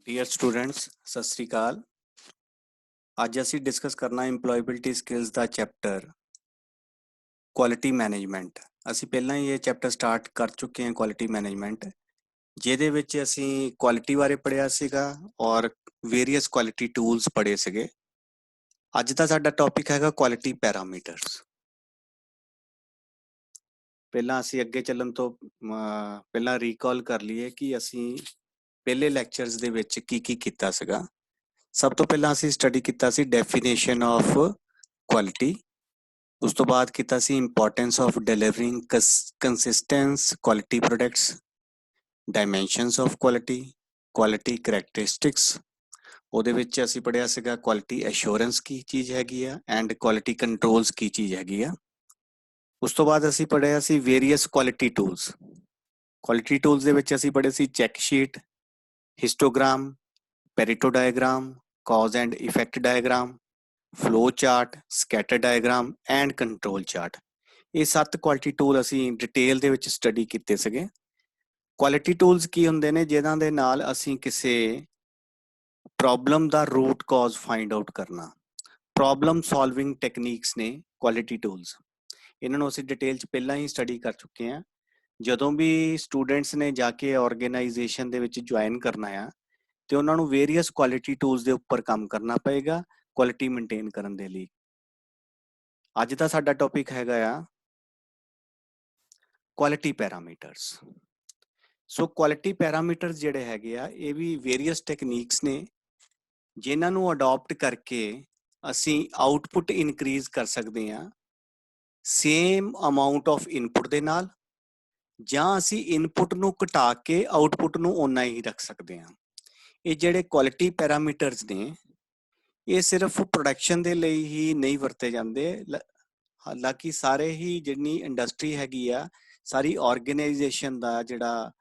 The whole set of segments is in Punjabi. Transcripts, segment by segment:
ਡੀਅਰ ਸਟੂਡੈਂਟਸ, ਸਤਿ ਸ੍ਰੀ ਅਕਾਲ। ਅੱਜ ਅਸੀਂ ਡਿਸਕਸ ਕਰਨਾ ਇੰਪਲੋਏਬਿਲਿਟੀ ਸਕਿੱਲਸ ਦਾ ਚੈਪਟਰ ਕੁਆਲਿਟੀ ਮੈਨੇਜਮੈਂਟ। ਅਸੀਂ ਪਹਿਲਾਂ ਹੀ ਇਹ ਚੈਪਟਰ ਸਟਾਰਟ ਕਰ ਚੁੱਕੇ ਹਾਂ, ਕੁਆਲਿਟੀ ਮੈਨੇਜਮੈਂਟ, ਜਿਹਦੇ ਵਿੱਚ ਅਸੀਂ ਕੁਆਲਿਟੀ ਬਾਰੇ ਪੜ੍ਹਿਆ ਸੀਗਾ ਔਰ ਵੇਰੀਅਸ ਕੁਆਲਿਟੀ ਟੂਲਸ ਪੜ੍ਹੇ ਸੀਗੇ। ਅੱਜ ਦਾ ਸਾਡਾ ਟੌਪਿਕ ਹੈਗਾ ਕੁਆਲਿਟੀ ਪੈਰਾਮੀਟਰਸ। ਪਹਿਲਾਂ ਅਸੀਂ ਅੱਗੇ ਚੱਲਣ ਤੋਂ ਪਹਿਲਾਂ ਰੀਕਾਲ ਕਰ ਲਈਏ ਕਿ ਅਸੀਂ ਪਹਿਲੇ ਲੈਕਚਰਸ ਦੇ ਵਿੱਚ ਕੀ ਕੀਤਾ ਸੀਗਾ। ਸਭ ਤੋਂ ਪਹਿਲਾਂ ਅਸੀਂ ਸਟੱਡੀ ਕੀਤਾ ਸੀ ਡੈਫੀਨੇਸ਼ਨ ਆਫ ਕੁਆਲਿਟੀ। ਉਸ ਤੋਂ ਬਾਅਦ ਕੀਤਾ ਸੀ importance of delivering consistence quality products, dimensions of quality, quality characteristics. ਉਹਦੇ ਵਿੱਚ ਅਸੀਂ ਪੜ੍ਹਿਆ ਸੀਗਾ ਕੁਆਲਿਟੀ ਐਸ਼ੋਰੈਂਸ ਕੀ ਚੀਜ਼ ਹੈਗੀ ਆ ਐਂਡ ਕੁਆਲਿਟੀ ਕੰਟਰੋਲਸ ਕੀ ਚੀਜ਼ ਹੈਗੀ ਆ। ਉਸ ਤੋਂ ਬਾਅਦ ਅਸੀਂ ਪੜ੍ਹਿਆ ਸੀ various quality tools. Quality tools ਦੇ ਵਿੱਚ ਅਸੀਂ ਪੜ੍ਹੇ ਸੀ check sheet, histogram, Pareto diagram, cause and effect diagram, flow chart, scatter diagram and control chart। ਇਹ 7 ਕੁਆਲਿਟੀ ਟੂਲ ਅਸੀਂ ਡਿਟੇਲ ਦੇ ਵਿੱਚ ਸਟੱਡੀ ਕੀਤੇ ਸੀਗੇ। ਕੁਆਲਿਟੀ ਟੂਲਸ ਕੀ ਹੁੰਦੇ ਨੇ? ਜਿਨ੍ਹਾਂ ਦੇ ਨਾਲ ਅਸੀਂ ਕਿਸੇ ਪ੍ਰੋਬਲਮ ਦਾ ਰੂਟ ਕਾਜ਼ ਫਾਈਂਡ ਆਊਟ ਕਰਨਾ। ਪ੍ਰੋਬਲਮ ਸੋਲਵਿੰਗ ਟੈਕਨੀਕਸ ਨੇ ਕੁਆਲਿਟੀ ਟੂਲਸ। ਇਹਨਾਂ ਨੂੰ ਅਸੀਂ ਡਿਟੇਲ 'ਚ ਪਹਿਲਾਂ ਹੀ ਸਟੱਡੀ ਕਰ ਚੁੱਕੇ ਹਾਂ। ਜਦੋਂ ਵੀ ਸਟੂਡੈਂਟਸ ਨੇ ਜਾ ਕੇ ਆਰਗੇਨਾਈਜੇਸ਼ਨ ਦੇ ਵਿੱਚ ਜੁਆਇਨ ਕਰਨਾ ਆ ਤੇ ਉਹਨਾਂ ਨੂੰ ਵੇਰੀਅਸ ਕੁਆਲਿਟੀ ਟੂਲਸ ਦੇ ਉੱਪਰ ਕੰਮ ਕਰਨਾ ਪਏਗਾ ਕੁਆਲਿਟੀ ਮੇਨਟੇਨ ਕਰਨ ਦੇ ਲਈ। ਅੱਜ ਦਾ ਸਾਡਾ ਟੌਪਿਕ ਹੈਗਾ ਆ quality parameters. So quality parameters ਜਿਹੜੇ ਹੈਗੇ ਆ ਇਹ ਵੀ ਵੇਰੀਅਸ ਟੈਕਨੀਕਸ ਨੇ ਜਿਨ੍ਹਾਂ ਨੂੰ ਅਡਾਪਟ ਕਰਕੇ ਅਸੀਂ ਆਊਟਪੁੱਟ ਇਨਕਰੀਜ਼ ਕਰ ਸਕਦੇ ਹਾਂ ਸੇਮ ਅਮਾਉਂਟ ਆਫ ਇਨਪੁੱਟ ਦੇ ਨਾਲ, ਜਾਂ ਅਸੀਂ ਇਨਪੁੱਟ ਨੂੰ ਘਟਾ ਕੇ ਆਊਟਪੁੱਟ ਨੂੰ ਓਨਾ ਹੀ ਰੱਖ ਸਕਦੇ ਹਾਂ। ਇਹ ਜਿਹੜੇ ਕੁਆਲਿਟੀ ਪੈਰਾਮੀਟਰਸ ਨੇ ਇਹ ਸਿਰਫ ਪ੍ਰੋਡਕਸ਼ਨ ਦੇ ਲਈ ਹੀ ਨਹੀਂ ਵਰਤੇ ਜਾਂਦੇ। ਹਾਲਾਂਕਿ ਸਾਰੇ ਹੀ ਜਿੰਨੀ ਇੰਡਸਟਰੀ ਹੈਗੀ ਆ, ਸਾਰੀ ਆਰਗੇਨਾਈਜੇਸ਼ਨ ਦਾ ਜਿਹੜਾ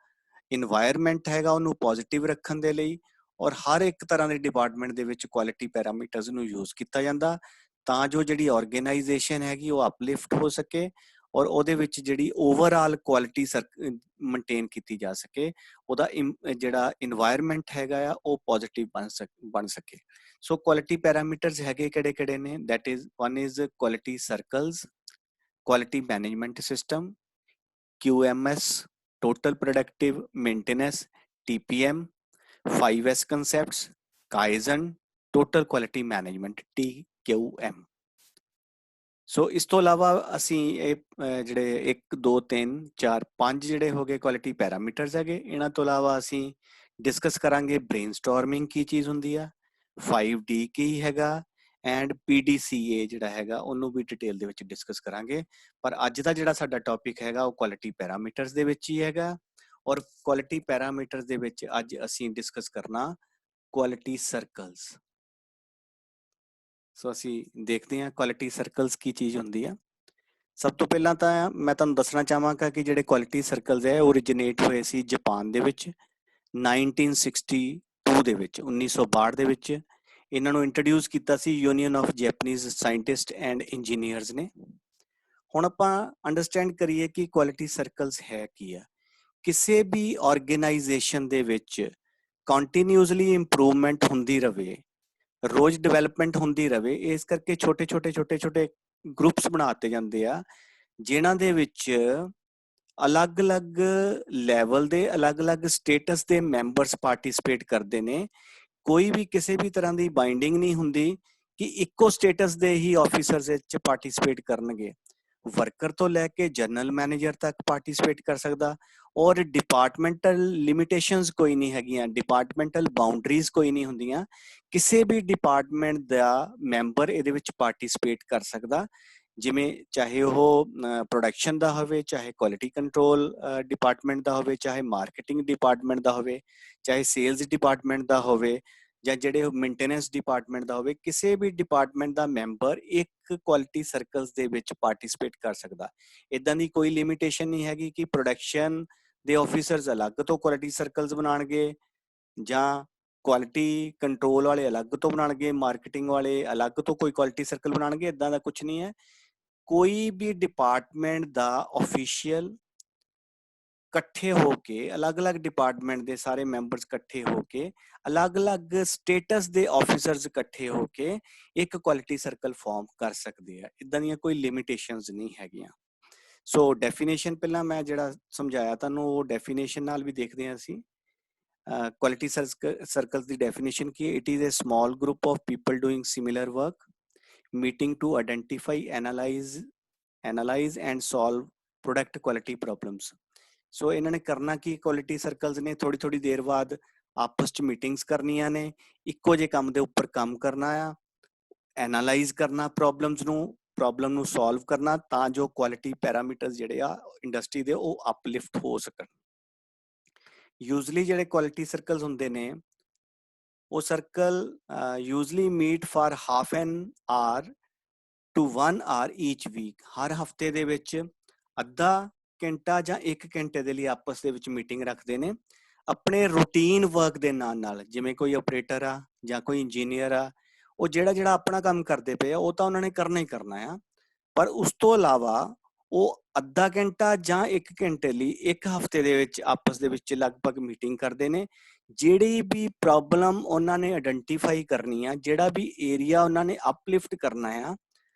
ਇਨਵਾਇਰਮੈਂਟ ਹੈਗਾ ਉਹਨੂੰ ਪੋਜ਼ਿਟਿਵ ਰੱਖਣ ਦੇ ਲਈ ਔਰ ਹਰ ਇੱਕ ਤਰ੍ਹਾਂ ਦੇ ਡਿਪਾਰਟਮੈਂਟ ਦੇ ਵਿੱਚ ਕੁਆਲਿਟੀ ਪੈਰਾਮੀਟਰਸ ਨੂੰ ਯੂਜ਼ ਕੀਤਾ ਜਾਂਦਾ ਤਾਂ ਜੋ ਜਿਹੜੀ ਆਰਗੇਨਾਈਜੇਸ਼ਨ ਹੈਗੀ ਉਹ ਅਪਲਿਫਟ ਹੋ ਸਕੇ ਔਰ ਉਹਦੇ ਵਿੱਚ ਜਿਹੜੀ ਓਵਰਆਲ ਕੁਆਲਿਟੀ ਮੇਨਟੇਨ ਕੀਤੀ ਜਾ ਸਕੇ, ਉਹਦਾ ਜਿਹੜਾ ਇਨਵਾਇਰਮੈਂਟ ਹੈਗਾ ਆ ਉਹ ਪੋਜ਼ਿਟਿਵ ਬਣ ਸਕੇ। ਸੋ ਕੁਆਲਿਟੀ ਪੈਰਾਮੀਟਰਸ ਹੈਗੇ ਕਿਹੜੇ ਨੇ? That is one is quality circles, quality management system, QMS, total productive maintenance, TPM, 5S concepts, Kaizen, total quality management, TQM। ਸੋ ਇਸ ਤੋਂ ਇਲਾਵਾ ਅਸੀਂ ਇਹ ਜਿਹੜੇ 1 2 3 4 5 ਜਿਹੜੇ ਹੋ ਗਏ ਕੁਆਲਿਟੀ ਪੈਰਾਮੀਟਰਸ ਹੈਗੇ। ਇਹਨਾਂ ਤੋਂ ਇਲਾਵਾ ਅਸੀਂ ਡਿਸਕਸ ਕਰਾਂਗੇ ਬ੍ਰੇਨਸਟੋਰਮਿੰਗ ਕੀ ਚੀਜ਼ ਹੁੰਦੀ ਆ, 5D ਕੀ ਹੈਗਾ ਐਂਡ PDCA ਜਿਹੜਾ ਹੈਗਾ ਉਹਨੂੰ ਵੀ ਡਿਟੇਲ ਦੇ ਵਿੱਚ ਡਿਸਕਸ ਕਰਾਂਗੇ। ਪਰ ਅੱਜ ਦਾ ਜਿਹੜਾ ਸਾਡਾ ਟੌਪਿਕ ਹੈਗਾ ਉਹ ਕੁਆਲਿਟੀ ਪੈਰਾਮੀਟਰਸ ਦੇ ਵਿੱਚ ਹੀ ਹੈਗਾ ਔਰ ਕੁਆਲਿਟੀ ਪੈਰਾਮੀਟਰਸ ਦੇ ਵਿੱਚ ਅੱਜ ਅਸੀਂ ਡਿਸਕਸ ਕਰਨਾ ਕੁਆਲਿਟੀ ਸਰਕਲਸ। ਸੋ ਅਸੀਂ ਦੇਖਦੇ ਹਾਂ ਕੁਆਲਿਟੀ ਸਰਕਲਸ ਕੀ ਚੀਜ਼ ਹੁੰਦੀ ਆ। ਸਭ ਤੋਂ ਪਹਿਲਾਂ ਤਾਂ ਮੈਂ ਤੁਹਾਨੂੰ ਦੱਸਣਾ ਚਾਹਾਂਗਾ ਕਿ ਜਿਹੜੇ ਕੁਆਲਿਟੀ ਸਰਕਲਸ ਹੈ ਉਹ ਓਰੀਜਿਨੇਟ ਹੋਏ ਸੀ ਜਾਪਾਨ ਦੇ ਵਿੱਚ 1962 ਦੇ ਵਿੱਚ, 1962 ਦੇ ਵਿੱਚ। ਇਹਨਾਂ ਨੂੰ ਇੰਟਰੋਡਿਊਸ ਕੀਤਾ ਸੀ union of Japanese scientist and engineers ਨੇ। ਹੁਣ ਆਪਾਂ ਅੰਡਰਸਟੈਂਡ ਕਰੀਏ ਕਿ ਕੁਆਲਿਟੀ ਸਰਕਲਸ ਹੈ ਕੀ ਆ। ਕਿਸੇ ਵੀ ਆਰਗੇਨਾਈਜੇਸ਼ਨ ਦੇ ਵਿੱਚ ਕੰਟੀਨਿਊਸਲੀ ਇੰਪਰੂਵਮੈਂਟ ਹੁੰਦੀ ਰਵੇ, ਰੋਜ਼ ਡਿਵੈਲਪਮੈਂਟ ਹੁੰਦੀ ਰਵੇ, ਇਸ ਕਰਕੇ ਛੋਟੇ ਗਰੁੱਪਸ ਬਣਾਤੇ ਜਾਂਦੇ ਆ ਜਿਨ੍ਹਾਂ ਦੇ ਵਿੱਚ ਅਲੱਗ-ਅਲੱਗ ਲੈਵਲ ਦੇ ਅਲੱਗ-ਅਲੱਗ ਸਟੇਟਸ ਦੇ ਮੈਂਬਰਸ ਪਾਰਟਿਸਿਪੇਟ ਕਰਦੇ ਨੇ। ਕੋਈ ਵੀ ਕਿਸੇ ਵੀ ਤਰ੍ਹਾਂ ਦੀ ਬਾਈਂਡਿੰਗ ਨਹੀਂ ਹੁੰਦੀ ਕਿ ਇੱਕੋ ਸਟੇਟਸ ਦੇ ਹੀ ਆਫੀਸਰਸ ਵਿੱਚ ਪਾਰਟਿਸਿਪੇਟ ਕਰਨਗੇ। ਵਰਕਰ ਤੋਂ ਲੈ ਕੇ ਜਨਰਲ ਮੈਨੇਜਰ ਤੱਕ ਪਾਰਟਿਸਿਪੇਟ ਕਰ ਸਕਦਾ ਔਰ ਡਿਪਾਰਟਮੈਂਟਲ ਲਿਮਿਟੇਸ਼ਨਸ ਕੋਈ ਨਹੀਂ ਹੈਗੀਆਂ, ਡਿਪਾਰਟਮੈਂਟਲ ਬਾਉਂਡਰੀਜ਼ ਕੋਈ ਨਹੀਂ ਹੁੰਦੀਆਂ। ਕਿਸੇ ਵੀ ਡਿਪਾਰਟਮੈਂਟ ਦਾ ਮੈਂਬਰ ਇਹਦੇ ਵਿੱਚ ਪਾਰਟਿਸਿਪੇਟ ਕਰ ਸਕਦਾ, ਜਿਵੇਂ ਚਾਹੇ ਉਹ ਪ੍ਰੋਡਕਸ਼ਨ ਦਾ ਹੋਵੇ, ਚਾਹੇ ਕੁਆਲਿਟੀ ਕੰਟਰੋਲ ਡਿਪਾਰਟਮੈਂਟ ਦਾ ਹੋਵੇ, ਚਾਹੇ ਮਾਰਕੀਟਿੰਗ ਡਿਪਾਰਟਮੈਂਟ ਦਾ ਹੋਵੇ, ਚਾਹੇ ਸੇਲਸ ਡਿਪਾਰਟਮੈਂਟ ਦਾ ਹੋਵੇ ਜਾਂ ਜਿਹੜੇ ਮੇਨਟੇਨੈਂਸ ਡਿਪਾਰਟਮੈਂਟ ਦਾ ਹੋਵੇ। ਕਿਸੇ ਵੀ ਡਿਪਾਰਟਮੈਂਟ ਦਾ ਮੈਂਬਰ ਇੱਕ ਕੁਆਲਿਟੀ ਸਰਕਲਸ ਦੇ ਵਿੱਚ ਪਾਰਟਿਸਿਪੇਟ ਕਰ ਸਕਦਾ। ਇੱਦਾਂ ਦੀ ਕੋਈ ਲਿਮਿਟੇਸ਼ਨ ਨਹੀਂ ਹੈਗੀ ਕਿ ਪ੍ਰੋਡਕਸ਼ਨ ਦੇ ਆਫੀਸਰਸ ਅਲੱਗ ਤੋਂ ਕੁਆਲਿਟੀ ਸਰਕਲਸ ਬਣਾਉਣਗੇ ਜਾਂ ਕੁਆਲਿਟੀ ਕੰਟਰੋਲ ਵਾਲੇ ਅਲੱਗ ਤੋਂ ਬਣਾਉਣਗੇ, ਮਾਰਕੀਟਿੰਗ ਵਾਲੇ ਅਲੱਗ ਤੋਂ ਕੋਈ ਕੁਆਲਿਟੀ ਸਰਕਲ ਬਣਾਉਣਗੇ। ਇੱਦਾਂ ਦਾ ਕੁਝ ਨਹੀਂ ਹੈ। ਕੋਈ ਵੀ ਡਿਪਾਰਟਮੈਂਟ ਦਾ ਆਫੀਸ਼ੀਅਲ ਇਕੱਠੇ ਹੋ ਕੇ ਅਲੱਗ-ਅਲੱਗ ਡਿਪਾਰਟਮੈਂਟ ਦੇ ਸਾਰੇ ਮੈਂਬਰਸ ਇਕੱਠੇ ਹੋ ਕੇ ਅਲੱਗ-ਅਲੱਗ ਸਟੇਟਸ ਦੇ ਆਫੀਸਰਸ ਇਕੱਠੇ ਹੋ ਕੇ ਇੱਕ ਕੁਆਲਿਟੀ ਸਰਕਲ ਫਾਰਮ ਕਰ ਸਕਦੇ ਆ। ਇਦਾਂ ਦੀਆਂ ਕੋਈ ਲਿਮਿਟੇਸ਼ਨਸ ਨਹੀਂ ਹੈਗੀਆਂ। ਸੋ ਡੈਫੀਨੇਸ਼ਨ ਪਹਿਲਾਂ ਮੈਂ ਜਿਹੜਾ ਸਮਝਾਇਆ ਤੁਹਾਨੂੰ ਉਹ ਡੈਫੀਨੇਸ਼ਨ ਨਾਲ ਵੀ ਦੇਖਦੇ ਹਾਂ ਅਸੀਂ। quality circles ਦੀ definition ਕੀ ਹੈ? It is a small group of people doing similar work, meeting to identify, analyze and solve product quality problems. So ਇਹਨਾਂ ਨੇ ਕਰਨਾ ਕੀ, quality circles ਨੇ ਥੋੜੀ ਥੋੜੀ ਦੇਰ ਬਾਅਦ ਆਪਸ ਚ ਮੀਟਿੰਗਸ ਕਰਨੀਆਂ ਨੇ, ਇੱਕੋ ਜਿਹੇ ਕੰਮ ਦੇ ਉੱਪਰ ਕੰਮ ਕਰਨਾ ਆ, ਐਨਾਲਾਈਜ਼ ਕਰਨਾ ਪ੍ਰੋਬਲਮ ਨੂੰ ਸੋਲਵ ਕਰਨਾ ਤਾਂ ਜੋ ਕੁਆਲਿਟੀ ਪੈਰਾਮੀਟਰਸ ਜਿਹੜੇ ਆ ਇੰਡਸਟਰੀ ਦੇ ਉਹ ਅਪਲਿਫਟ ਹੋ ਸਕਣ। ਯੂਜ਼ਲੀ ਜਿਹੜੇ ਕੁਆਲਿਟੀ ਸਰਕਲਸ ਹੁੰਦੇ ਨੇ ਉਹ circle usually meet for half an hour to 1 hour each week. ਹਰ ਹਫਤੇ ਦੇ ਵਿੱਚ ਅੱਧਾ ਘੰਟਾ ਜਾਂ 1 ਘੰਟੇ ਦੇ ਲਈ ਆਪਸ ਦੇ ਵਿੱਚ ਮੀਟਿੰਗ ਰੱਖਦੇ ਨੇ ਆਪਣੇ ਰੂਟੀਨ ਵਰਕ ਦੇ ਨਾਲ। ਜਿਵੇਂ ਕੋਈ ਆਪਰੇਟਰ ਆ ਜਾਂ ਕੋਈ ਇੰਜੀਨੀਅਰ ਆ, ਉਹ ਜਿਹੜਾ ਆਪਣਾ ਕੰਮ ਕਰਦੇ ਪਏ ਆ ਉਹ ਤਾਂ ਉਹਨਾਂ ਨੇ ਕਰਨਾ ਹੀ ਕਰਨਾ ਆ, ਪਰ ਉਸ ਤੋਂ ਇਲਾਵਾ ਉਹ ਅੱਧਾ ਘੰਟਾ ਜਾਂ 1 ਘੰਟੇ ਲਈ ਇੱਕ ਹਫਤੇ ਦੇ ਵਿੱਚ ਆਪਸ ਦੇ ਵਿੱਚ ਲਗਭਗ ਮੀਟਿੰਗ ਕਰਦੇ ਨੇ। ਜਿਹੜੀ ਵੀ ਪ੍ਰੋਬਲਮ ਉਹਨਾਂ ਨੇ ਆਇਡੈਂਟੀਫਾਈ ਕਰਨੀ ਆ, ਜਿਹੜਾ ਵੀ ਏਰੀਆ ਉਹਨਾਂ ਨੇ ਅਪਲਿਫਟ ਕਰਨਾ ਆ,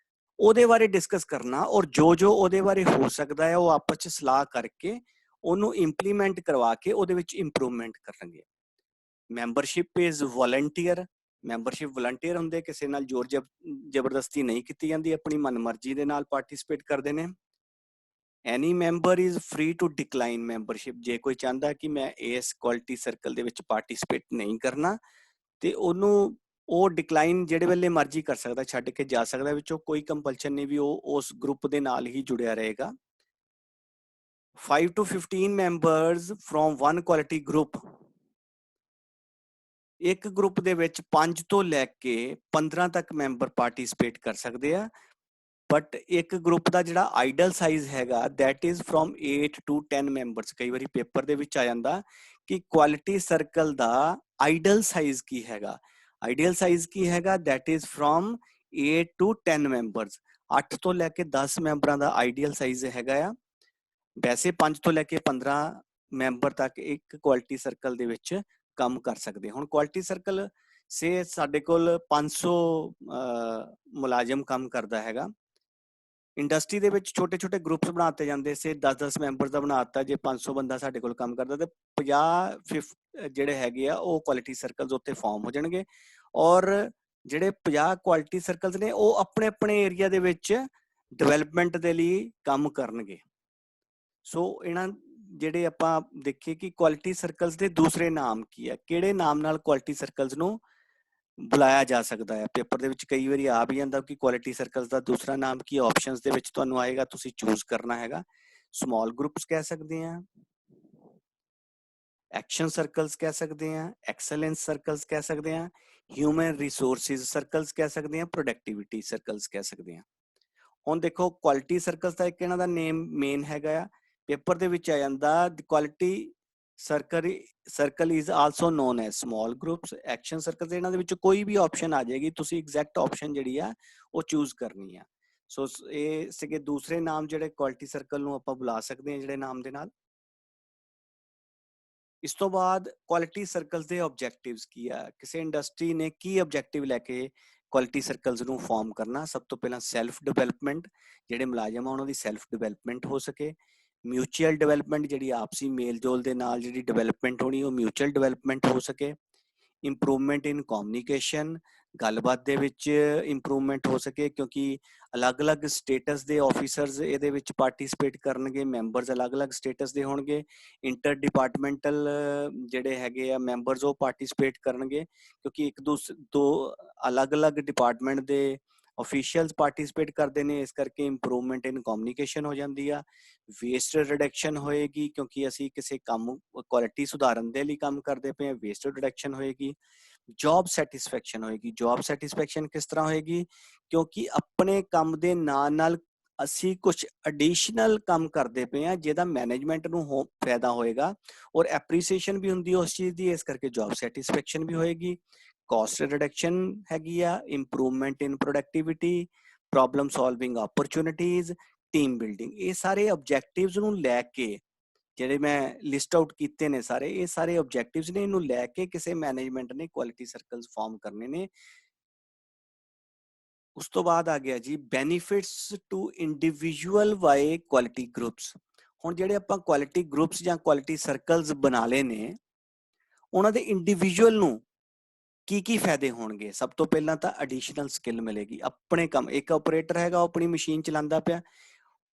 ਉਹਦੇ ਬਾਰੇ ਡਿਸਕਸ ਕਰਨਾ, ਔਰ ਜੋ ਉਹਦੇ ਬਾਰੇ ਹੋ ਸਕਦਾ ਹੈ ਉਹ ਆਪਸ 'ਚ ਸਲਾਹ ਕਰਕੇ ਉਹਨੂੰ ਇੰਪਲੀਮੈਂਟ ਕਰਵਾ ਕੇ ਉਹਦੇ ਵਿੱਚ ਇੰਪਰੂਵਮੈਂਟ ਕਰਨਗੇ। Membership is volunteer. Membership volunteer ਹੁੰਦੇ, ਕਿਸੇ ਨਾਲ ਜ਼ੋਰ ਜ਼ਬਰਦਸਤੀ ਨਹੀਂ ਕੀਤੀ ਜਾਂਦੀ, ਆਪਣੀ ਮਨਮਰਜ਼ੀ ਦੇ ਨਾਲ ਪਾਰਟਿਸਿਪੇਟ ਕਰਦੇ ਨੇ। Any member is free to decline membership. ਜੇ ਕੋਈ ਚਾਹੁੰਦਾ ਕਿ ਮੈਂ ਇਸ ਕੁਆਲਿਟੀ ਸਰਕਲ ਦੇ ਵਿੱਚ ਪਾਰਟਿਸਿਪੇਟ ਨਹੀਂ ਕਰਨਾ ਤੇ ਉਹਨੂੰ ਉਹ ਡਿਕਲਾਈਨ ਜਿਹੜੇ ਵੇਲੇ ਮਰਜ਼ੀ ਕਰ ਸਕਦਾ, ਛੱਡ ਕੇ ਜਾ ਸਕਦਾ, ਵਿੱਚੋਂ ਕੋਈ ਕੰਪਲਸ਼ਨ ਨਹੀਂ ਵੀ ਉਹ ਉਸ ਗਰੁੱਪ ਦੇ ਨਾਲ ਹੀ ਜੁੜਿਆ ਰਹੇਗਾ। 5 to 15 members from one quality group। ਇੱਕ ਗਰੁੱਪ ਦੇ ਵਿੱਚ 5 ਤੋਂ ਲੈ ਕੇ 15 ਤੱਕ ਮੈਂਬਰ ਪਾਰਟਿਸਿਪੇਟ ਕਰ ਸਕਦੇ ਆ, ਬਟ ਇੱਕ ਗਰੁੱਪ ਦਾ ਜਿਹੜਾ ਆਈਡਲ ਸਾਈਜ਼ ਹੈਗਾ that is from 8 to 10 members। ਕਈ ਵਾਰੀ ਪੇਪਰ ਦੇ ਵਿੱਚ ਆ ਜਾਂਦਾ ਕਿ ਕੁਆਲਿਟੀ ਸਰਕਲ ਦਾ ਆਈਡਲ ਸਾਈਜ਼ ਕੀ ਹੈਗਾ। ਆਈਡੀਅਲ ਸਾਈਜ਼ ਕੀ ਹੈਗਾ? that is from 8 to 10 members। 8 ਤੋਂ ਲੈ ਕੇ 10 ਮੈਂਬਰਾਂ ਦਾ ਆਈਡੀਅਲ ਸਾਈਜ਼ ਹੈਗਾ ਆ। ਵੈਸੇ 5 ਤੋਂ ਲੈ ਕੇ 15 ਮੈਂਬਰ ਤੱਕ ਇੱਕ ਕੁਆਲਿਟੀ ਸਰਕਲ ਦੇ ਵਿੱਚ ਕੰਮ ਕਰ ਸਕਦੇ। ਹੁਣ ਕੁਆਲਿਟੀ ਸਰਕਲ ਸੇ ਸਾਡੇ ਕੋਲ 500 ਮੁਲਾਜ਼ਮ ਕੰਮ ਕਰਦਾ ਹੈਗਾ। ਇੰਡਸਟਰੀ ਦੇ ਵਿੱਚ ਛੋਟੇ ਛੋਟੇ ਗਰੁੱਪਸ ਬਣਾਤੇ ਜਾਂਦੇ ਸੇ 10-10 ਮੈਂਬਰਸ ਦਾ ਬਣਾਤਾ। ਜੇ 500 ਬੰਦਾ ਸਾਡੇ ਕੋਲ ਕੰਮ ਕਰਦਾ ਤੇ 50 ਜਿਹੜੇ ਹੈਗੇ ਆ ਉਹ ਕੁਆਲਿਟੀ ਸਰਕਲਸ ਉੱਤੇ ਫਾਰਮ ਹੋ ਜਾਣਗੇ, ਔਰ ਜਿਹੜੇ 50 ਕੁਆਲਿਟੀ ਸਰਕਲਸ ਨੇ ਉਹ ਆਪਣੇ ਆਪਣੇ ਏਰੀਆ ਦੇ ਵਿੱਚ ਡਿਵੈਲਪਮੈਂਟ ਦੇ ਲਈ ਕੰਮ ਕਰਨਗੇ। ਸੋ ਇਹਨਾਂ ਜਿਹੜੇ ਆਪਾਂ ਦੇਖੀਏ ਕਿ ਕੁਆਲਿਟੀ ਸਰਕਲਸ ਦੇ ਦੂਸਰੇ ਨਾਮ ਕੀ ਆ, ਕਿਹੜੇ ਨਾਮ ਨਾਲ ਕੁਆਲਿਟੀ ਸਰਕਲਸ ਨੂੰ ਬੁਲਾਇਆ ਜਾ ਸਕਦਾ ਹੈ। ਪੇਪਰ ਦੇ ਵਿੱਚ ਕਈ ਵਾਰੀ ਆ ਵੀ ਜਾਂਦਾ ਕਿ ਕੁਆਲਿਟੀ ਸਰਕਲਸ ਦਾ ਦੂਸਰਾ ਨਾਮ ਕੀ, ਆਪਸ਼ਨਸ ਦੇ ਵਿੱਚ ਤੁਹਾਨੂੰ ਆਏਗਾ, ਤੁਸੀਂ ਚੂਜ਼ ਕਰਨਾ ਹੈਗਾ। ਸਮਾਲ ਗਰੁੱਪਸ ਕਹਿ ਸਕਦੇ ਆ, ਐਕਸ਼ਨ ਸਰਕਲਸ ਕਹਿ ਸਕਦੇ ਆ, ਐਕਸਲੈਂਸ ਸਰਕਲਸ ਕਹਿ ਸਕਦੇ ਆ, ਹਿਊਮਨ ਰਿਸੋਰਸਿਸ ਸਰਕਲਸ ਕਹਿ ਸਕਦੇ ਆ, ਪ੍ਰੋਡਕਟਿਵਿਟੀ ਸਰਕਲਸ ਕਹਿ ਸਕਦੇ ਆ। ਹੁਣ ਦੇਖੋ ਕੁਆਲਿਟੀ ਸਰਕਲਸ ਦਾ ਇੱਕ ਇਹਨਾਂ ਦਾ ਨੇਮ ਮੇਨ ਹੈਗਾ ਆ, ਪੇਪਰ ਦੇ ਵਿੱਚ ਆ ਜਾਂਦਾ quality circle is also non as small groups. Action circle ਇਹਨਾਂ ਦੇ ਵਿੱਚ ਕੋਈ ਵੀ ਆਪਸ਼ਨ ਆ ਜਾਏਗੀ, ਤੁਸੀਂ ਐਗਜ਼ੈਕਟ ਆਪਸ਼ਨ ਜਿਹੜੀ ਆ ਉਹ ਚੂਜ਼ ਕਰਨੀ ਆ। ਸੋ ਇਹ ਸੀਗੇ ਦੂਸਰੇ ਨਾਮ ਜਿਹੜੇ ਕੁਆਲਿਟੀ ਸਰਕਲ ਨੂੰ ਆਪਾਂ ਬੁਲਾ ਸਕਦੇ ਹਾਂ ਜਿਹੜੇ ਨਾਮ ਦੇ ਨਾਲ। ਇਸ ਤੋਂ ਬਾਅਦ ਕੁਆਲਿਟੀ ਸਰਕਲਸ ਦੇ ਆਬਜੈਕਟਿਵਸ ਕੀ ਆ, ਕਿਸੇ ਇੰਡਸਟਰੀ ਨੇ ਕੀ ਆਬਜੈਕਟਿਵ ਲੈ ਕੇ ਕੁਆਲਿਟੀ ਸਰਕਲਸ ਨੂੰ ਫਾਰਮ ਕਰਨਾ। ਸਭ ਤੋਂ ਪਹਿਲਾਂ ਸੈਲਫ ਡਿਵੈਲਪਮੈਂਟ, ਜਿਹੜੇ ਮੁਲਾਜ਼ਮ ਆ ਉਹਨਾਂ ਦੀ ਸੈਲਫ ਡਿਵੈਲਪਮੈਂਟ ਹੋ ਸਕੇ। ਮਿਊਚੁਅਲ ਡਿਵੈਲਪਮੈਂਟ, ਜਿਹੜੀ ਆਪਸੀ ਮੇਲ ਜੋਲ ਦੇ ਨਾਲ ਜਿਹੜੀ ਡਿਵੈਲਪਮੈਂਟ ਹੋਣੀ ਉਹ ਮਿਊਚੁਅਲ ਡਿਵੈਲਪਮੈਂਟ ਹੋ ਸਕੇ। ਇੰਪਰੂਵਮੈਂਟ ਇਨ ਕਮਿਊਨੀਕੇਸ਼ਨ, ਗੱਲਬਾਤ ਦੇ ਵਿੱਚ ਇੰਪਰੂਵਮੈਂਟ ਹੋ ਸਕੇ, ਕਿਉਂਕਿ ਅਲੱਗ-ਅਲੱਗ ਸਟੇਟਸ ਦੇ ਆਫੀਸਰਸ ਇਹਦੇ ਵਿੱਚ ਪਾਰਟਿਸਿਪੇਟ ਕਰਨਗੇ, ਮੈਂਬਰਸ ਅਲੱਗ-ਅਲੱਗ ਸਟੇਟਸ ਦੇ ਹੋਣਗੇ। ਇੰਟਰ ਡਿਪਾਰਟਮੈਂਟਲ ਜਿਹੜੇ ਹੈਗੇ ਆ ਮੈਂਬਰਸ ਉਹ ਪਾਰਟਿਸਿਪੇਟ ਕਰਨਗੇ, ਕਿਉਂਕਿ ਦੋ ਅਲੱਗ-ਅਲੱਗ ਡਿਪਾਰਟਮੈਂਟ ਦੇ ਆਫੀਸ਼ੀਅਲਸ ਪਾਰਟਿਸਿਪੇਟ ਕਰਦੇ ਨੇ, ਇਸ ਕਰਕੇ ਇੰਪਰੂਵਮੈਂਟ ਇਨ ਕਮਿਊਨੀਕੇਸ਼ਨ ਹੋ ਜਾਂਦੀ ਆ। ਵੇਸਟ ਰਿਡਕਸ਼ਨ ਹੋਏਗੀ, ਕਿਉਂਕਿ ਅਸੀਂ ਕਿਸੇ ਕੰਮ ਕੁਆਲਿਟੀ ਸੁਧਾਰਨ ਦੇ ਲਈ ਕੰਮ ਕਰਦੇ ਪਏ ਹਾਂ, ਵੇਸਟ ਰਿਡਕਸ਼ਨ ਹੋਏਗੀ। ਜੌਬ ਸੈਟਿਸਫੈਕਸ਼ਨ ਹੋਏਗੀ। ਜੌਬ ਸੈਟਿਸਫੈਕਸ਼ਨ ਕਿਸ ਤਰ੍ਹਾਂ ਹੋਏਗੀ? ਕਿਉਂਕਿ ਆਪਣੇ ਕੰਮ ਦੇ ਨਾਲ ਅਸੀਂ ਕੁਝ ਐਡੀਸ਼ਨਲ ਕੰਮ ਕਰਦੇ ਪਏ ਹਾਂ ਜਿਹਦਾ ਮੈਨੇਜਮੈਂਟ ਨੂੰ ਫਾਇਦਾ ਹੋਏਗਾ, ਔਰ ਐਪਰੀਸੀਏਸ਼ਨ ਵੀ ਹੁੰਦੀ ਹੈ ਉਸ ਚੀਜ਼ ਦੀ, ਇਸ ਕਰਕੇ ਜੌਬ ਸੈਟਿਸਫੈਕਸ਼ਨ ਵੀ ਹੋਏਗੀ। ਕਾਸਟ ਰਿਡਕਸ਼ਨ ਹੈਗੀ ਆ, improvement in productivity, problem solving opportunities, team building. ਇਹ ਸਾਰੇ ਆਬਜੈਕਟਿਵਸ ਨੂੰ ਲੈ ਕੇ ਜਿਹੜੇ ਮੈਂ ਲਿਸਟ ਆਊਟ ਕੀਤੇ ਨੇ ਸਾਰੇ, ਇਹ ਸਾਰੇ ਆਬਜੈਕਟਿਵਸ ਨੇ, ਇਹਨੂੰ ਲੈ ਕੇ ਕਿਸੇ ਮੈਨੇਜਮੈਂਟ ਨੇ ਕੁਆਲਿਟੀ ਸਰਕਲਸ ਫਾਰਮ ਕਰਨੇ ਨੇ। ਉਸ ਤੋਂ ਬਾਅਦ ਆ ਗਿਆ ਜੀ benefits to individual by quality groups. ਹੁਣ ਜਿਹੜੇ ਆਪਾਂ ਕੁਆਲਿਟੀ ਗਰੁੱਪਸ ਜਾਂ ਕੁਆਲਿਟੀ ਸਰਕਲਸ ਬਣਾ ਲਏ ਨੇ, ਉਹਨਾਂ ਦੇ ਇੰਡੀਵਿਜੂਅਲ ਨੂੰ ਕੀ ਕੀ ਫਾਇਦੇ ਹੋਣਗੇ? ਸਭ ਤੋਂ ਪਹਿਲਾਂ ਤਾਂ ਐਡੀਸ਼ਨਲ ਸਕਿੱਲ ਮਿਲੇਗੀ ਆਪਣੇ ਕੰਮ। ਇੱਕ ਆਪਰੇਟਰ ਹੈਗਾ, ਉਹ ਆਪਣੀ ਮਸ਼ੀਨ ਚਲਾਉਂਦਾ ਪਿਆ,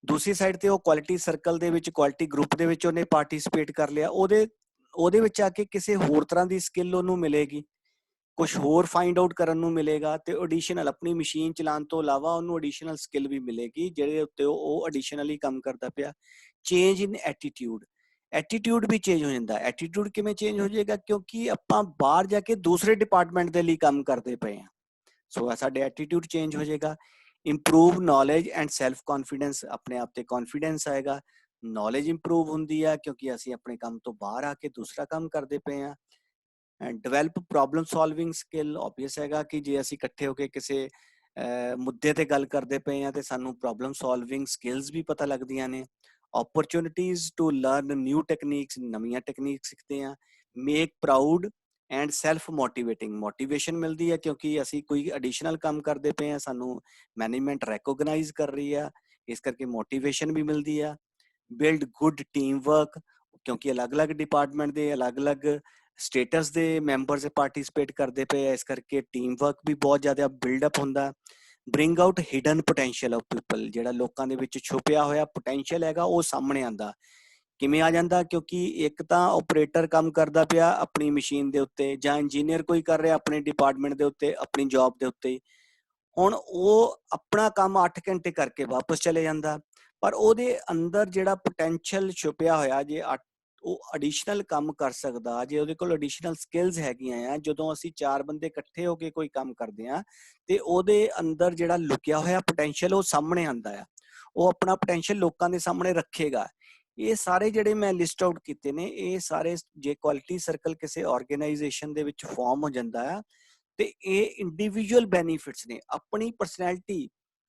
ਦੂਸਰੀ ਸਾਈਡ ਤੇ ਉਹ ਕੁਆਲਿਟੀ ਸਰਕਲ ਦੇ ਵਿੱਚ, ਕੁਆਲਿਟੀ ਗਰੁੱਪ ਦੇ ਵਿੱਚ ਉਹਨੇ ਪਾਰਟਿਸਿਪੇਟ ਕਰ ਲਿਆ, ਉਹਦੇ ਵਿੱਚ ਆ ਕੇ ਕਿਸੇ ਹੋਰ ਤਰ੍ਹਾਂ ਦੀ ਸਕਿੱਲ ਉਹਨੂੰ ਮਿਲੇਗੀ, ਕੁਝ ਹੋਰ ਫਾਈਂਡ ਆਊਟ ਕਰਨ ਨੂੰ ਮਿਲੇਗਾ, ਤੇ ਐਡੀਸ਼ਨਲ ਆਪਣੀ ਮਸ਼ੀਨ ਚਲਾਉਣ ਤੋਂ ਇਲਾਵਾ ਉਹਨੂੰ ਐਡੀਸ਼ਨਲ ਸਕਿੱਲ ਵੀ ਮਿਲੇਗੀ ਜਿਹੜੇ ਉੱਤੇ ਉਹ ਐਡੀਸ਼ਨਲੀ ਕੰਮ ਕਰਦਾ ਪਿਆ। ਚੇਂਜ ਇਨ ਐਟੀਟਿਊਡ ਵੀ ਚੇਂਜ ਹੋ ਜਾਂਦਾ। ਐਟੀਟਿਊਡ ਕਿਵੇਂ ਚੇਂਜ ਹੋ ਜਾਏਗਾ? ਕਿਉਂਕਿ ਆਪਾਂ ਬਾਹਰ ਜਾ ਕੇ ਦੂਸਰੇ ਡਿਪਾਰਟਮੈਂਟ ਦੇ ਲਈ ਕੰਮ ਕਰਦੇ ਪਏ ਹਾਂ, ਸੋ ਸਾਡੇ ਐਟੀਟਿਊਡ ਚੇਂਜ ਹੋ ਜਾਏਗਾ। Improve knowledge and self confidence, ਆਪਣੇ ਆਪ ਤੇ ਕੌਨਫੀਡੈਂਸ ਆਏਗਾ। ਨੌਲੇਜ ਇੰਪਰੂਵ ਹੁੰਦੀ ਆ ਕਿਉਂਕਿ ਅਸੀਂ ਆਪਣੇ ਕੰਮ ਤੋਂ ਬਾਹਰ ਆ ਕੇ ਦੂਸਰਾ ਕੰਮ ਕਰਦੇ ਪਏ ਹਾਂ। Develop problem solving skill, obvious ਹੈਗਾ ਕਿ ਜੇ ਅਸੀਂ ਇਕੱਠੇ ਹੋ ਕੇ ਕਿਸੇ ਮੁੱਦੇ ਤੇ ਗੱਲ ਕਰਦੇ ਪਏ ਹਾਂ ਤੇ ਸਾਨੂੰ ਪ੍ਰੋਬਲਮ ਸੋਲਵਿੰਗ ਸਕਿੱਲਸ ਵੀ ਪਤਾ ਲੱਗਦੀਆਂ ਨੇ। Opportunities to learn new techniques, ਨਵੀਆਂ ਟੈਕਨੀਕ ਸਿੱਖਦੇ ਹਾਂ। Make proud and self motivating, motivation ਮਿਲਦੀ ਹੈ ਕਿਉਂਕਿ ਅਸੀਂ ਕੋਈ ਐਡੀਸ਼ਨਲ ਕੰਮ ਕਰਦੇ ਪਏ ਹਾਂ, ਸਾਨੂੰ ਮੈਨੇਜਮੈਂਟ ਰੈਕੋਗਨਾਈਜ਼ ਕਰ ਰਹੀ ਆ, ਇਸ ਕਰਕੇ ਮੋਟੀਵੇਸ਼ਨ ਵੀ ਮਿਲਦੀ ਆ। ਬਿਲਡ ਗੁੱਡ ਟੀਮ ਵਰਕ, ਕਿਉਂਕਿ ਅਲੱਗ-ਅਲੱਗ ਡਿਪਾਰਟਮੈਂਟ ਦੇ ਅਲੱਗ-ਅਲੱਗ ਸਟੇਟਸ ਦੇ ਮੈਂਬਰਸ ਪਾਰਟਿਸਿਪੇਟ ਕਰਦੇ ਪਏ ਆ, ਇਸ ਕਰਕੇ ਟੀਮ ਵਰਕ ਵੀ ਬਹੁਤ ਜ਼ਿਆਦਾ ਬਿਲਡਅਪ ਹੁੰਦਾ। Bring out hidden potential of people, ਜਿਹੜਾ ਲੋਕਾਂ ਦੇ ਵਿੱਚ ਛੁਪਿਆ ਹੋਇਆ ਪੋਟੈਂਸ਼ੀਅਲ ਹੈਗਾ ਉਹ ਸਾਹਮਣੇ ਆਉਂਦਾ। ਕਿਵੇਂ ਆ ਜਾਂਦਾ? ਕਿਉਂਕਿ ਇੱਕ ਤਾਂ ਆਪਰੇਟਰ ਕੰਮ ਕਰਦਾ ਪਿਆ ਆਪਣੀ ਮਸ਼ੀਨ ਦੇ ਉੱਤੇ, ਜਾਂ ਇੰਜੀਨੀਅਰ ਕੋਈ ਕਰ ਰਿਹਾ ਆਪਣੇ ਡਿਪਾਰਟਮੈਂਟ ਦੇ ਉੱਤੇ, ਆਪਣੀ ਜੌਬ ਦੇ ਉੱਤੇ। ਹੁਣ ਉਹ ਆਪਣਾ ਕੰਮ 8 ਘੰਟੇ ਕਰਕੇ ਵਾਪਸ ਚਲੇ ਜਾਂਦਾ, ਪਰ ਉਹਦੇ ਅੰਦਰ ਜਿਹੜਾ ਪੋਟੈਂਸ਼ੀਅਲ ਛੁਪਿਆ ਹੋਇਆ, ਜੇ ਉਹ ਐਡੀਸ਼ਨਲ ਕੰਮ ਕਰ ਸਕਦਾ, ਜੇ ਉਹਦੇ ਕੋਲ ਐਡੀਸ਼ਨਲ ਸਕਿੱਲਸ ਹੈਗੀਆਂ ਆ, ਜਦੋਂ ਅਸੀਂ 4 ਬੰਦੇ ਇਕੱਠੇ ਹੋ ਕੇ ਕੋਈ ਕੰਮ ਕਰਦੇ ਆ ਤੇ ਉਹਦੇ ਅੰਦਰ ਜਿਹੜਾ ਲੁਕਿਆ ਹੋਇਆ ਪੋਟੈਂਸ਼ੀਅਲ ਉਹ ਸਾਹਮਣੇ ਆਉਂਦਾ ਆ, ਉਹ ਆਪਣਾ ਪੋਟੈਂਸ਼ੀਅਲ ਲੋਕਾਂ ਦੇ ਸਾਹਮਣੇ ਰੱਖੇਗਾ। ਇਹ ਸਾਰੇ ਜਿਹੜੇ ਮੈਂ ਲਿਸਟ ਆਊਟ ਕੀਤੇ ਨੇ, ਇਹ ਸਾਰੇ ਜੇ ਕੁਆਲਿਟੀ ਸਰਕਲ ਕਿਸੇ ਆਰਗੇਨਾਈਜੇਸ਼ਨ ਦੇ ਵਿੱਚ ਫਾਰਮ ਹੋ ਜਾਂਦਾ ਆ ਤੇ ਇਹ ਇੰਡੀਵਿਜੂਅਲ ਬੈਨੀਫਿਟਸ ਨੇ। ਆਪਣੀ ਪਰਸਨੈਲਿਟੀ,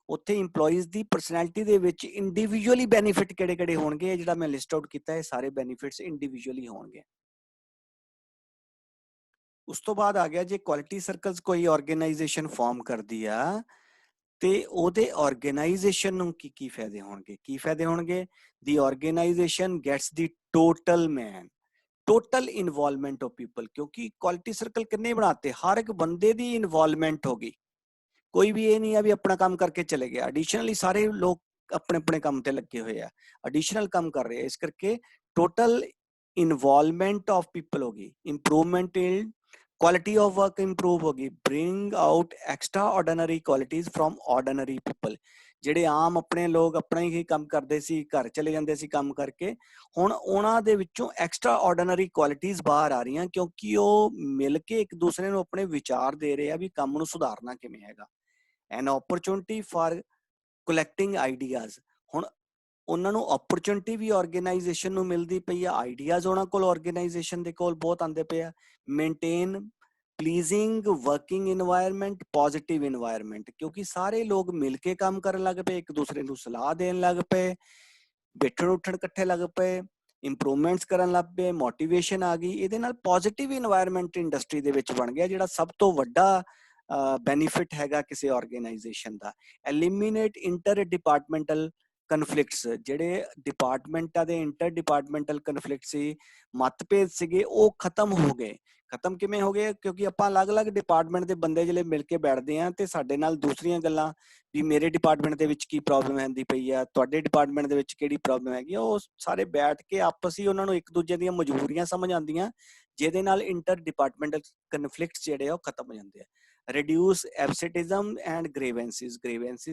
ਉੱਥੇ ਇੰਪਲੋਈਜ਼ ਦੀ ਪਰਸਨੈਲਿਟੀ ਦੇ ਵਿੱਚ ਇੰਡੀਵਿਜੂਅਲੀ ਬੈਨੀਫਿਟ ਕਿਹੜੇ-ਕਿਹੜੇ ਹੋਣਗੇ, ਜਿਹੜਾ ਮੈਂ ਲਿਸਟ ਆਊਟ ਕੀਤਾ ਹੈ ਸਾਰੇ ਬੈਨੀਫਿਟਸ ਇੰਡੀਵਿਜੂਅਲੀ ਹੋਣਗੇ। ਉਸ ਤੋਂ ਬਾਅਦ ਆ ਗਿਆ ਜੇ ਕੁਆਲਿਟੀ ਸਰਕਲਸ ਕੋਈ ਆਰਗੇਨਾਈਜੇਸ਼ਨ ਫਾਰਮ ਕਰਦੀ ਆ ਤੇ ਉਹਦੇ ਆਰਗੇਨਾਈਜੇਸ਼ਨ ਨੂੰ ਕੀ ਕੀ ਫਾਇਦੇ ਹੋਣਗੇ? ਕੀ ਫਾਇਦੇ ਹੋਣਗੇ? ਦੀ organisation gets the total involvement of people, ਕਿਉਂਕਿ ਕੁਆਲਿਟੀ ਸਰਕਲ ਕਿੰਨੇ ਬਣਾਤੇ, ਹਰ ਇੱਕ ਬੰਦੇ ਦੀ ਇਨਵੋਲਵਮੈਂਟ ਹੋ ਗਈ। ਕੋਈ ਵੀ ਇਹ ਨਹੀਂ ਆ ਵੀ ਆਪਣਾ ਕੰਮ ਕਰਕੇ ਚਲੇ ਗਿਆ, ਐਡੀਸ਼ਨਲੀ ਸਾਰੇ ਲੋਕ ਆਪਣੇ ਆਪਣੇ ਕੰਮ ਤੇ ਲੱਗੇ ਹੋਏ ਆ, ਐਡੀਸ਼ਨਲ ਕੰਮ ਕਰ ਰਹੇ ਆ, ਇਸ ਕਰਕੇ ਟੋਟਲ ਇਨਵੋਲਵਮੈਂਟ ਆਫ ਪੀਪਲ ਹੋ ਗਈ। Improvement in quality of work improve ਹੋਗੀ। bring out extraordinary qualities from ordinary people, ਜਿਹੜੇ ਆਮ ਆਪਣੇ ਲੋਕ ਆਪਣਾ ਹੀ ਕੰਮ ਕਰਦੇ ਸੀ, ਘਰ ਚਲੇ ਜਾਂਦੇ ਸੀ ਕੰਮ ਕਰਕੇ, ਹੁਣ ਉਹਨਾਂ ਦੇ ਵਿੱਚੋਂ ਐਕਸਟਰਾ ਆਰਡੀਨਰੀ ਕੁਆਲਿਟੀਜ਼ ਬਾਹਰ ਆ ਰਹੀਆਂ ਕਿਉਂਕਿ ਉਹ ਮਿਲ ਕੇ ਇੱਕ ਦੂਸਰੇ ਨੂੰ ਆਪਣੇ ਵਿਚਾਰ ਦੇ ਰਹੇ ਆ ਵੀ ਕੰਮ ਨੂੰ ਸੁਧਾਰਨਾ ਕਿਵੇਂ ਹੈਗਾ। ਐਨ ਓਪਰਚੁਨਿਟੀ ਫਾਰ ਕਲੈਕਟਿੰਗ ਆਈਡੀਆਜ਼, ਹੁਣ ਉਹਨਾਂ ਨੂੰ ਓਪਰਚੁਨਿਟੀ ਵੀ ਆਰਗੇਨਾਈਜੇਸ਼ਨ ਨੂੰ ਮਿਲਦੀ ਪਈ ਆ, ਆਈਡੀਆਜ਼ ਉਹਨਾਂ ਕੋਲ ਆਰਗੇਨਾਈਜੇਸ਼ਨ ਦੇ ਕੋਲ ਬਹੁਤ ਆਉਂਦੇ ਪਏ ਆ। Maintain ਪਲੀਜ਼ਿੰਗ working environment, positive environment, ਕਿਉਂਕਿ ਸਾਰੇ ਲੋਕ ਮਿਲ ਕੇ ਕੰਮ ਕਰਨ ਲੱਗ ਪਏ, ਇੱਕ ਦੂਸਰੇ ਨੂੰ ਸਲਾਹ ਦੇਣ ਲੱਗ ਪਏ, ਬੈਠਣ ਉੱਠਣ ਇਕੱਠੇ ਲੱਗ ਪਏ, ਇੰਪਰੂਵਮੈਂਟਸ ਕਰਨ ਲੱਗ ਪਏ, ਮੋਟੀਵੇਸ਼ਨ ਆ ਗਈ। ਇਹਦੇ ਨਾਲ ਪੋਜ਼ਿਟਿਵ ਇਨਵਾਇਰਨਮੈਂਟ ਇੰਡਸਟਰੀ ਦੇ ਵਿੱਚ ਬਣ ਗਿਆ, ਜਿਹੜਾ ਸਭ ਤੋਂ ਵੱਡਾ ਬੈਨੀਫਿਟ ਹੈਗਾ ਕਿਸੇ ਆਰਗੇਨਾਈਜੇਸ਼ਨ ਦਾ। ਐਲੀਮੀਨੇਟ ਇੰਟਰ ਡਿਪਾਰਟਮੈਂਟਲ ਕਨਫਲਿਕਟਸ, ਜਿਹੜੇ ਡਿਪਾਰਟਮੈਂਟਾਂ ਦੇ ਇੰਟਰ ਡਿਪਾਰਟਮੈਂਟਲ ਕਨਫਲਿਕਟ ਸੀ, ਮਤਭੇਦ ਸੀਗੇ, ਉਹ ਖਤਮ ਹੋ ਗਏ। ਖਤਮ ਕਿਵੇਂ ਹੋ ਗਏ? ਕਿਉਂਕਿ ਆਪਾਂ ਅਲੱਗ-ਅਲੱਗ ਡਿਪਾਰਟਮੈਂਟ ਦੇ ਬੰਦੇ ਜਿਹੜੇ ਮਿਲ ਕੇ ਬੈਠਦੇ ਆ ਤੇ ਸਾਡੇ ਨਾਲ ਦੂਸਰੀਆਂ ਗੱਲਾਂ ਵੀ ਮੇਰੇ ਡਿਪਾਰਟਮੈਂਟ ਦੇ ਵਿੱਚ ਕੀ ਪ੍ਰੋਬਲਮ ਆਉਂਦੀ ਪਈ ਆ, ਤੁਹਾਡੇ ਡਿਪਾਰਟਮੈਂਟ ਦੇ ਵਿੱਚ ਕਿਹੜੀ ਪ੍ਰੋਬਲਮ ਹੈਗੀ ਆ, ਉਹ ਸਾਰੇ ਬੈਠ ਕੇ ਆਪਸ ਹੀ ਉਹਨਾਂ ਨੂੰ ਇੱਕ ਦੂਜੇ ਦੀਆਂ ਮਜਬੂਰੀਆਂ ਸਮਝ ਆਉਂਦੀਆਂ, ਜਿਹਦੇ ਨਾਲ ਇੰਟਰ ਡਿਪਾਰਟਮੈਂਟਲ ਕਨਫਲਿਕਟਸ ਜਿਹੜੇ ਆ ਉਹ ਖਤਮ ਹੋ ਜਾਂਦੇ ਆ। ਰਿਡਿਊਸ ਐਬਸੈਂਟਿਜ਼ਮ ਐਂਡ ਗ੍ਰੀਵੈਂਸਿਸ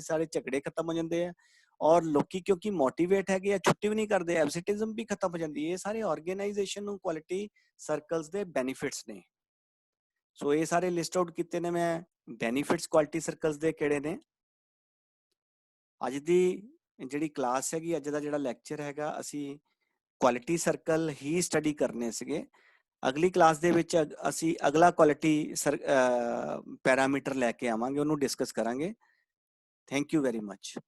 ਸਾਰੇ ਝਗੜੇ ਖਤਮ ਹੋ ਜਾਂਦੇ ਆ, ਔਰ ਲੋਕੀ ਕਿਉਂਕਿ ਮੋਟੀਵੇਟ ਹੈਗੇ ਆ, ਛੁੱਟੀ ਵੀ ਨਹੀਂ ਕਰਦੇ, ਐਬਸੈਂਟਿਜ਼ਮ ਵੀ ਖਤਮ ਹੋ ਜਾਂਦੀ ਹੈ। ਇਹ ਸਾਰੇ ਆਰਗੇਨਾਈਜੇਸ਼ਨ ਨੂੰ ਕੁਆਲਿਟੀ ਸਰਕਲਸ ਦੇ ਬੈਨੀਫਿਟਸ ਨੇ। ਸੋ ਇਹ ਸਾਰੇ ਲਿਸਟ ਆਊਟ ਕੀਤੇ ਨੇ ਮੈਂ, ਬੈਨੀਫਿਟਸ ਕੁਆਲਿਟੀ ਸਰਕਲਸ ਦੇ ਕਿਹੜੇ ਨੇ। ਅੱਜ ਦੀ ਜਿਹੜੀ ਕਲਾਸ ਹੈਗੀ, ਅੱਜ ਦਾ ਜਿਹੜਾ ਲੈਕਚਰ ਹੈਗਾ, ਅਸੀਂ ਕੁਆਲਿਟੀ ਸਰਕਲ ਹੀ ਸਟੱਡੀ ਕਰਨੇ ਸੀਗੇ। ਅਗਲੀ ਕਲਾਸ ਦੇ ਵਿੱਚ ਅਸੀਂ ਅਗਲਾ ਕੁਆਲਿਟੀ ਪੈਰਾਮੀਟਰ ਲੈ ਕੇ ਆਵਾਂਗੇ, ਉਹਨੂੰ ਡਿਸਕਸ ਕਰਾਂਗੇ। Thank you very much.